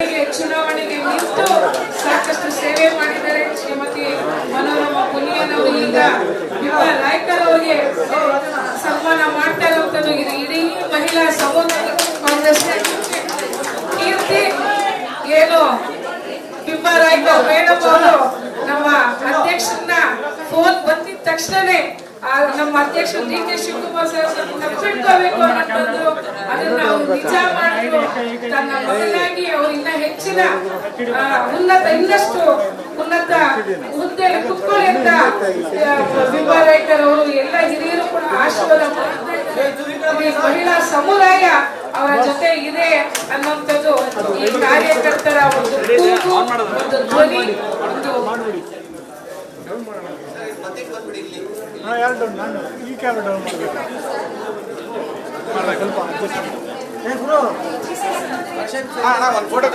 ಚುನಾವಣೆಗೆ ನಿಂತು ಸಾಕಷ್ಟು ಸೇವೆ ಮಾಡಿದ್ದಾರೆ. ಶ್ರೀಮತಿ ಮನೋರಮಾ ಪುನಿಯನವರು ಈಗ ರಾಯ್ಕರ್ ಅವರಿಗೆ ಸನ್ಮಾನ ಮಾಡ್ತಾ ಇರುವಂತದ್ದು ಇದು ಇಡೀ ಮಹಿಳಾ ಸಮುದಾಯ ಕಾಂಗ್ರೆಸ್ ಕೀರ್ತಿ ಏನು ಬಿಂಬಾ ರಾಯ್ಕರ್ ಮೇಡಮ್ ಅವರು ನಮ್ಮ ಅಧ್ಯಕ್ಷರನ್ನ ಫೋನ್ ಬಂದಿದ ತಕ್ಷಣನೇ ನಮ್ಮ ಅಧ್ಯಕ್ಷ ಡಿ ಕೆ ಶಿವಕುಮಾರ್ ಸರ್ ತಪ್ಪಿಟ್ಕೋಬೇಕು ಅನ್ನೋದು ಅದನ್ನ ಅವ್ರು ನಿಜ ಮಾಡಿದ್ರು. ತನ್ನ ಮಗನಾಗಿ ಅವ್ರು ಇನ್ನ ಹೆಚ್ಚಿನ ಇನ್ನಷ್ಟು ಉನ್ನತ ಹುದ್ದೆಯಲ್ಲಿ ಕುತ್ಕೊಳ್ಳಿ ಅಂತ ಬಿಂಬಾ ರಾಯ್ಕರ್ ಅವರು ಎಲ್ಲ ಹಿರಿಯರು ಕೂಡ ಆಶೀರ್ವಾದ ಮಾಡಿದ್ದಾರೆ. ಮಹಿಳಾ ಸಮುದಾಯ ಅವರ ಜೊತೆ ಇದೆ ಅನ್ನುವಂಥದ್ದು ಈ ಕಾರ್ಯಕರ್ತರ ಒಂದು ಕೂಗು, ಒಂದು ಧ್ವನಿ, ಒಂದು ಫೋಟೋ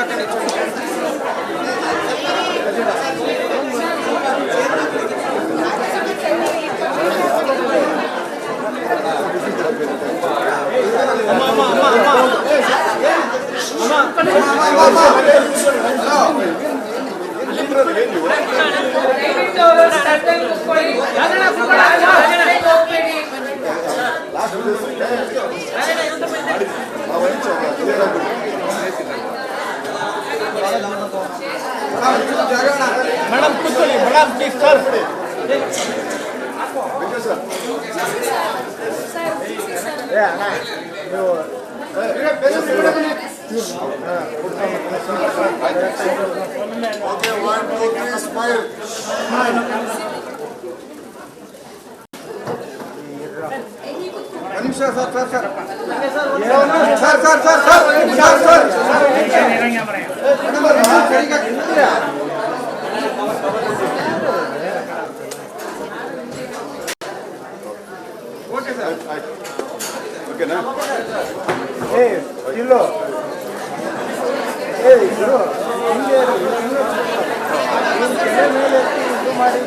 ಮೇಡಮ್ ಕೂತ್ಕೊಳ್ಳಿ ಮೇಡಮ್ ಪ್ಲೀಸ್ ಸರ್. ಓಕೆನಾ? ಇಲ್ಲೋ ಮಾಡಿ